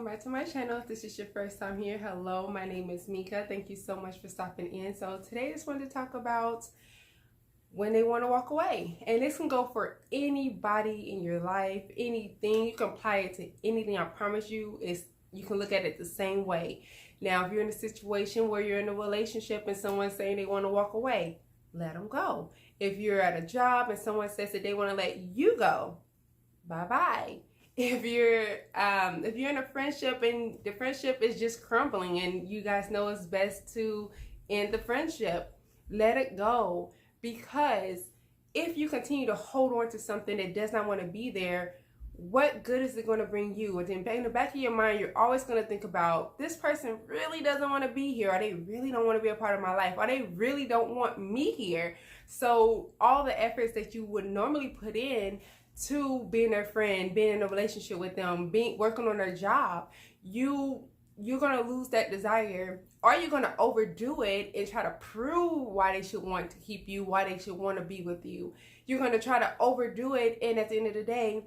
back to my channel. If this is your first time here, hello, my name is Mika. Thank you so much for stopping in. So today I just wanted to talk about when they want to walk away. And this can go for anybody in your life, anything. You can apply it to anything. I promise you, you can look at it the same way. Now, if you're in a situation where you're in a relationship and someone's saying they want to walk away, let them go. If you're at a job and someone says that they want to let you go, bye-bye. If you're in a friendship and the friendship is just crumbling and you guys know it's best to end the friendship, let it go. Because if you continue to hold on to something that does not want to be there, what good is it going to bring you? And then in the back of your mind, you're always going to think about, this person really doesn't want to be here, or they really don't want to be a part of my life, or they really don't want me here. So all the efforts that you would normally put in to being their friend, being in a relationship with them, working on their job, you're gonna lose that desire, or you're gonna overdo it and try to prove why they should want to keep you, why they should want to be with you. You're gonna try to overdo it, and at the end of the day,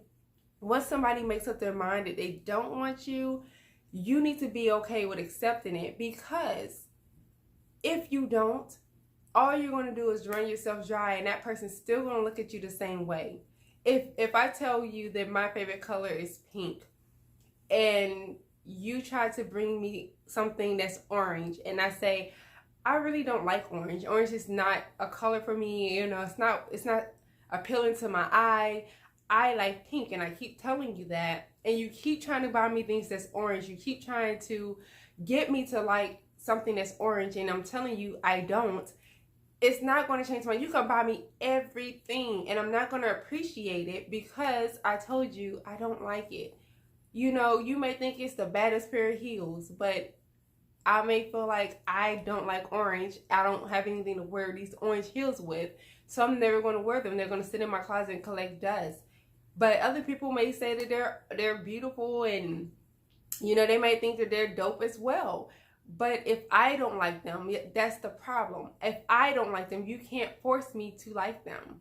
once somebody makes up their mind that they don't want you, you need to be okay with accepting it, because if you don't, all you're gonna do is run yourself dry, and that person's still gonna look at you the same way. If I tell you that my favorite color is pink and you try to bring me something that's orange and I say, I really don't like orange. Orange is not a color for me, it's not appealing to my eye. I like pink, and I keep telling you that, and you keep trying to buy me things that's orange. You keep trying to get me to like something that's orange, and I'm telling you I don't. It's not going to change my. You can buy me everything, and I'm not going to appreciate it because I told you I don't like it. You may think it's the baddest pair of heels, but I may feel like I don't like orange. I don't have anything to wear these orange heels with, so I'm never going to wear them. They're going to sit in my closet and collect dust. But other people may say that they're beautiful, and they may think that they're dope as well. But if I don't like them, that's the problem. If I don't like them, you can't force me to like them.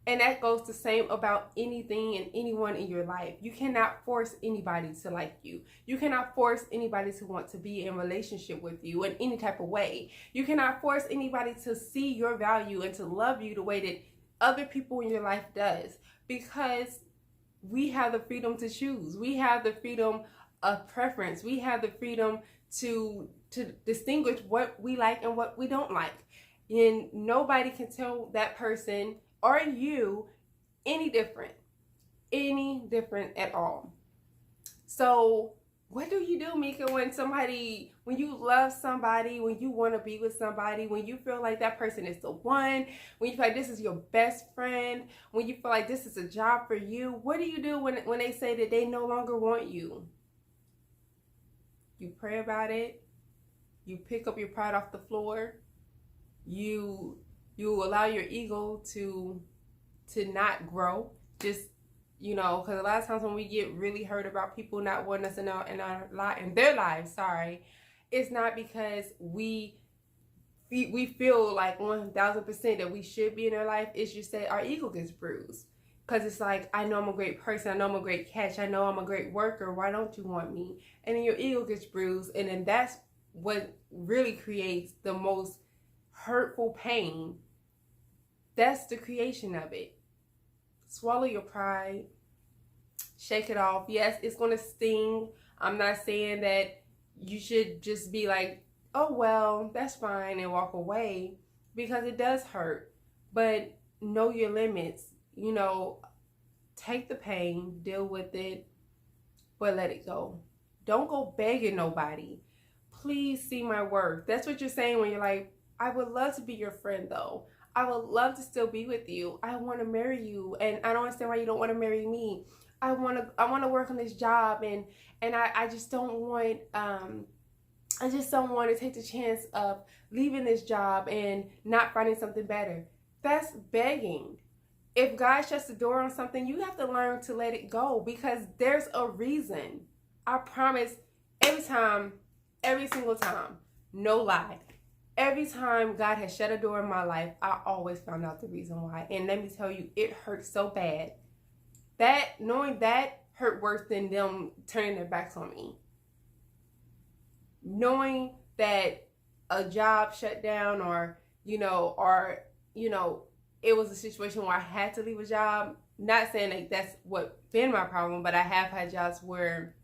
And that goes the same about anything and anyone in your life. You cannot force anybody to like you. You cannot force anybody to want to be in a relationship with you in any type of way. You cannot force anybody to see your value and to love you the way that other people in your life does. Because we have the freedom to choose. We have the freedom of preference. We have the freedom to distinguish what we like and what we don't like. And nobody can tell that person or you any different at all. So what do you do, Mika, when you love somebody, when you want to be with somebody, when you feel like that person is the one, when you feel like this is your best friend, when you feel like this is a job for you? What do you do when they say that they no longer want you? You pray about it. You pick up your pride off the floor. You allow your ego to not grow. Just, because a lot of times when we get really hurt about people not wanting us in their lives, it's not because we feel like 1000% that we should be in their life. It's just that our ego gets bruised. Because it's like, I know I'm a great person. I know I'm a great catch. I know I'm a great worker. Why don't you want me? And then your ego gets bruised. And then that's what really creates the most hurtful pain. That's the creation of it. Swallow your pride. Shake it off. Yes, it's going to sting. I'm not saying that you should just be like, oh, well, that's fine, and walk away, because it does hurt. But know your limits. Take the pain, deal with it, but let it go. Don't go begging nobody. Please see my worth. That's what you're saying when you're like, I would love to be your friend though. I would love to still be with you. I want to marry you, and I don't understand why you don't want to marry me. I want to work on this job, and I just don't want to take the chance of leaving this job and not finding something better. That's begging. If God shuts the door on something, you have to learn to let it go, because there's a reason. I promise, every single time, no lie, every time God has shut a door in my life, I always found out the reason why. And let me tell you, it hurt so bad. Knowing that hurt worse than them turning their backs on me. knowing that a job shut down, or it was a situation where I had to leave a job. Not saying like that's what been my problem, but I have had jobs where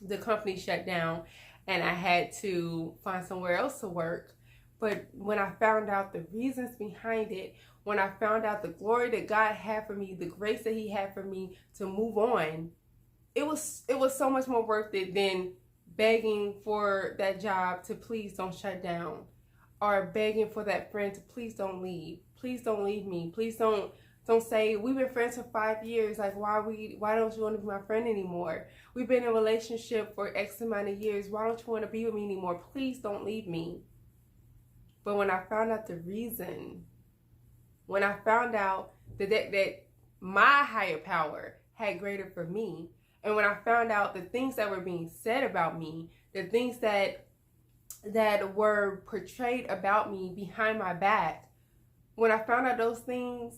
the company shut down and I had to find somewhere else to work. But when I found out the reasons behind it, when I found out the glory that God had for me, the grace that He had for me to move on, it was so much more worth it than begging for that job to please don't shut down, or begging for that friend to please don't leave. Please don't leave me. Please don't say, we've been friends for 5 years. Like, why don't you want to be my friend anymore? We've been in a relationship for X amount of years. Why don't you want to be with me anymore? Please don't leave me. But when I found out the reason, when I found out that my higher power had greater for me, and when I found out the things that were being said about me, the things that were portrayed about me behind my back, when I found out those things,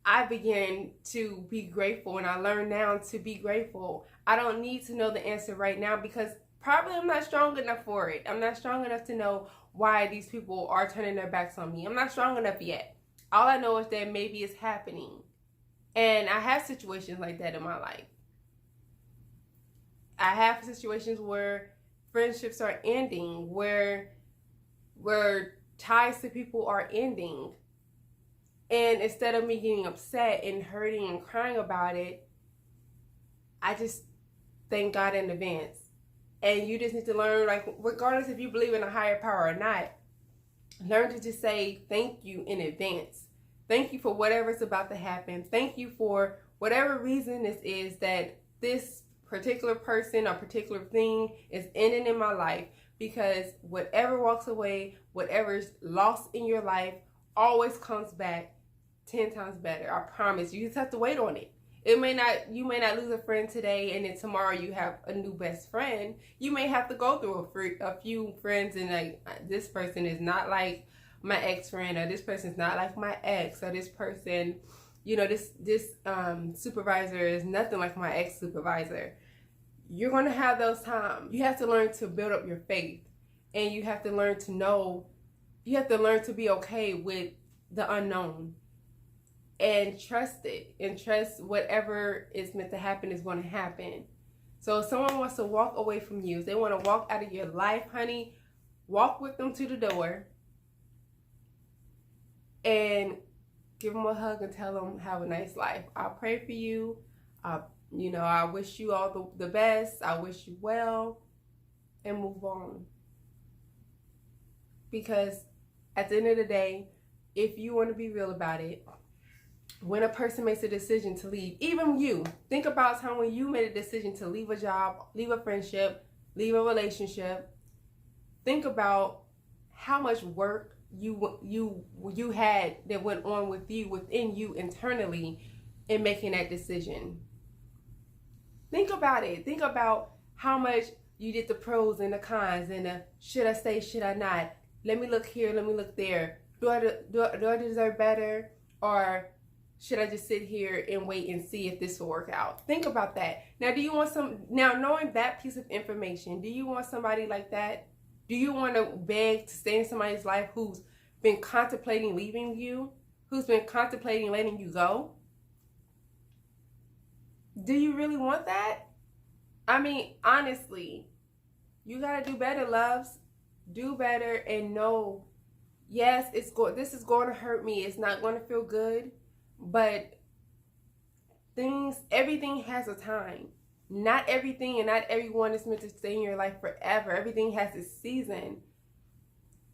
I began to be grateful, and I learned now to be grateful. I don't need to know the answer right now, because probably I'm not strong enough for it. I'm not strong enough to know why these people are turning their backs on me. I'm not strong enough yet. All I know is that maybe it's happening. And I have situations like that in my life. I have situations where friendships are ending, where ties to people are ending. And instead of me getting upset and hurting and crying about it, I just thank God in advance. And you just need to learn, like, regardless if you believe in a higher power or not, learn to just say thank you in advance. Thank you for whatever's about to happen. Thank you for whatever reason this is that this particular person or particular thing is ending in my life, because whatever walks away, whatever's lost in your life always comes back 10 times better. I promise. You just have to wait on it. You may not lose a friend today and then tomorrow you have a new best friend. You may have to go through a few friends, and like, this person is not like my ex-friend, or this person is not like my ex, or this person, this supervisor is nothing like my ex-supervisor. You're going to have those times. You have to learn to build up your faith, and you have to learn to be okay with the unknown, and trust it, and trust whatever is meant to happen is going to happen. So if someone wants to walk away from you, if they want to walk out of your life, honey, walk with them to the door and give them a hug and tell them have a nice life. I'll pray for you. I wish you all the best. I wish you well, and move on. Because at the end of the day, if you want to be real about it, when a person makes a decision to leave, even you, think about a time when you made a decision to leave a job, leave a friendship, leave a relationship. Think about how much work you had that went on within you internally in making that decision. Think about it. Think about how much you did the pros and the cons, and the should I stay, should I not? Let me look here, let me look there. Do I deserve better? Or should I just sit here and wait and see if this will work out? Think about that. Now, knowing that piece of information, do you want somebody like that? Do you want to beg to stay in somebody's life who's been contemplating leaving you? Who's been contemplating letting you go? Do you really want that? I mean, honestly, you got to do better, loves. Do better and know, yes, this is going to hurt me. It's not going to feel good, but everything has a time. Not everything and not everyone is meant to stay in your life forever. Everything has its season.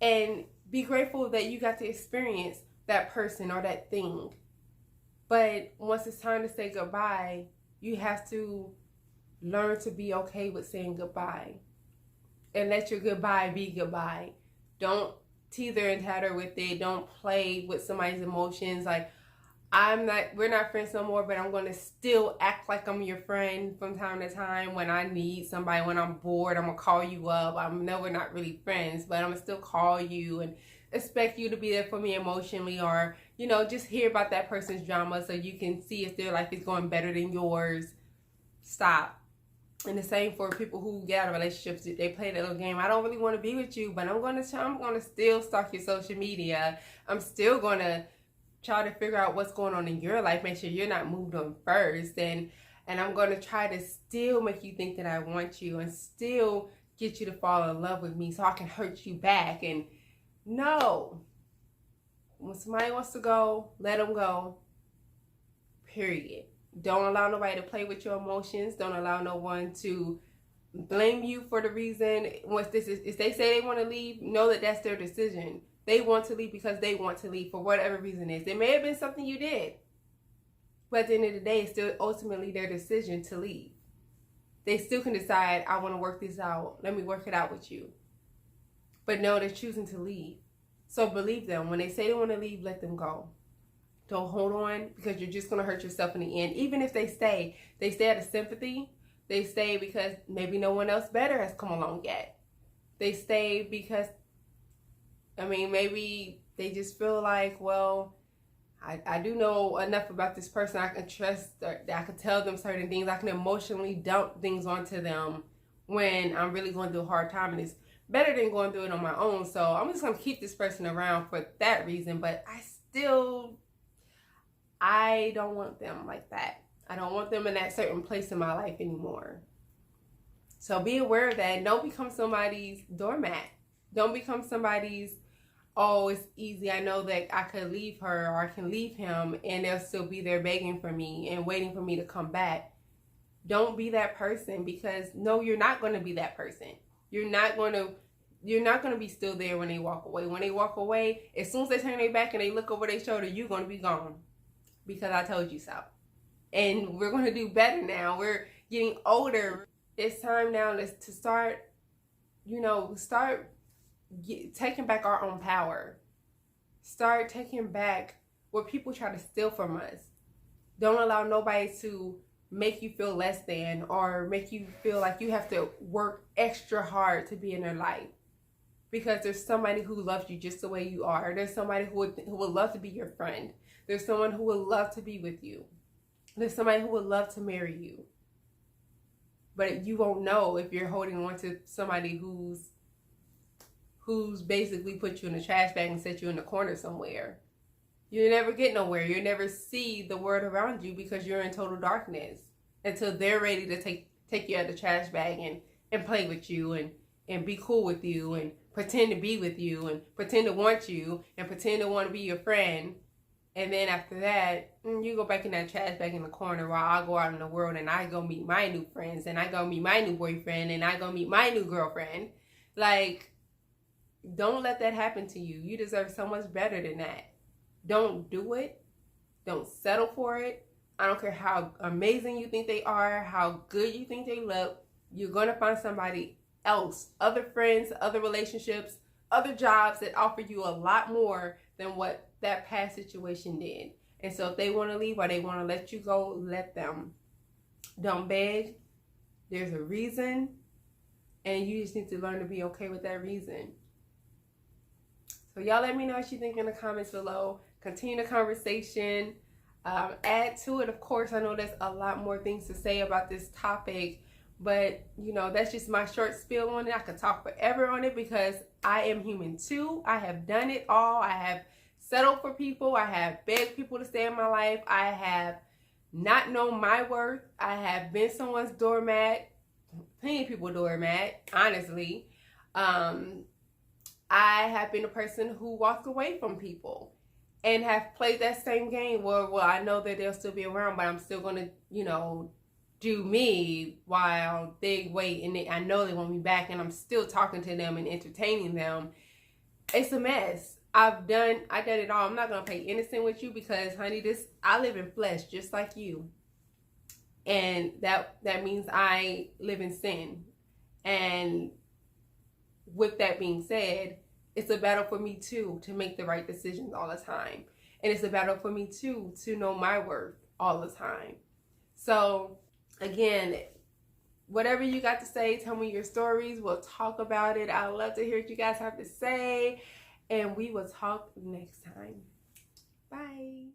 And be grateful that you got to experience that person or that thing. But once it's time to say goodbye, you have to learn to be okay with saying goodbye. And let your goodbye be goodbye. Don't teeter and tatter with it. Don't play with somebody's emotions. Like, we're not friends no more, but I'm going to still act like I'm your friend from time to time. When I need somebody, when I'm bored, I'm going to call you up. I know we're not really friends, but I'm going to still call you and expect you to be there for me emotionally, or, just hear about that person's drama so you can see if their life is going better than yours. Stop. And the same for people who get out of relationships. They play that little game. I don't really want to be with you, but I'm gonna still stalk your social media. I'm still gonna try to figure out what's going on in your life. Make sure you're not moved on first, and I'm gonna try to still make you think that I want you, and still get you to fall in love with me, so I can hurt you back. And no, when somebody wants to go, let them go. Period. Don't allow nobody to play with your emotions. Don't allow no one to blame you for the reason. Once this is, if they say they want to leave, know that that's their decision. They want to leave because they want to leave for whatever reason it is. It may have been something you did, but at the end of the day, it's still ultimately their decision to leave. They still can decide, I want to work this out. Let me work it out with you. But no, they're choosing to leave. So believe them. When they say they want to leave, let them go. Don't hold on, because you're just going to hurt yourself in the end. Even if they stay out of sympathy. They stay because maybe no one else better has come along yet. They stay because, I mean, maybe they just feel like, well, I do know enough about this person. I can trust, or I can tell them certain things. I can emotionally dump things onto them when I'm really going through a hard time. And it's better than going through it on my own. So I'm just going to keep this person around for that reason. But I don't want them like that. I don't want them in that certain place in my life anymore. So be aware of that. Don't become somebody's doormat. Don't become somebody's, oh, it's easy. I know that I could leave her or I can leave him and they'll still be there begging for me and waiting for me to come back. Don't be that person, because no, you're not going to be that person. You're not going to be still there when they walk away. When they walk away, as soon as they turn their back and they look over their shoulder, you're going to be gone. Because I told you so. And we're going to do better now. We're getting older. It's time now to start, taking back our own power. Start taking back what people try to steal from us. Don't allow nobody to make you feel less than, or make you feel like you have to work extra hard to be in their life. Because there's somebody who loves you just the way you are. There's somebody who would love to be your friend. There's someone who would love to be with you. There's somebody who would love to marry you. But you won't know if you're holding on to somebody who's basically put you in a trash bag and set you in the corner somewhere. You never get nowhere. You never see the world around you because you're in total darkness until they're ready to take you out of the trash bag and play with you and be cool with you and pretend to be with you and pretend to want you and pretend to want to be your friend. And then after that, you go back in that trash bag in the corner while I go out in the world and I go meet my new friends and I go meet my new boyfriend and I go meet my new girlfriend. Like, don't let that happen to you. You deserve so much better than that. Don't do it. Don't settle for it. I don't care how amazing you think they are, how good you think they look. You're going to find somebody else, other friends, other relationships, other jobs that offer you a lot more than what that past situation did. And so if they want to leave or they want to let you go, let them. Don't beg. There's a reason, and you just need to learn to be okay with that reason. So y'all let me know what you think in the comments below. Continue the conversation. Add to it, of course. I know there's a lot more things to say about this topic, but that's just my short spiel on it. I could talk forever on it because I am human too. I have done it all. I have settled for people. I have begged people to stay in my life. I have not known my worth. I have been someone's doormat. Plenty of people doormat, honestly. I have been a person who walked away from people and have played that same game where, well, I know that they'll still be around, but I'm still going to, do me while they wait, and I know they want me back, and I'm still talking to them and entertaining them. It's a mess. I done it all. I'm not gonna play innocent with you because, honey, I live in flesh just like you, and that means I live in sin. And with that being said, it's a battle for me too to make the right decisions all the time, and it's a battle for me too to know my worth all the time. So again, whatever you got to say, tell me your stories. We'll talk about it. I love to hear what you guys have to say. And we will talk next time. Bye.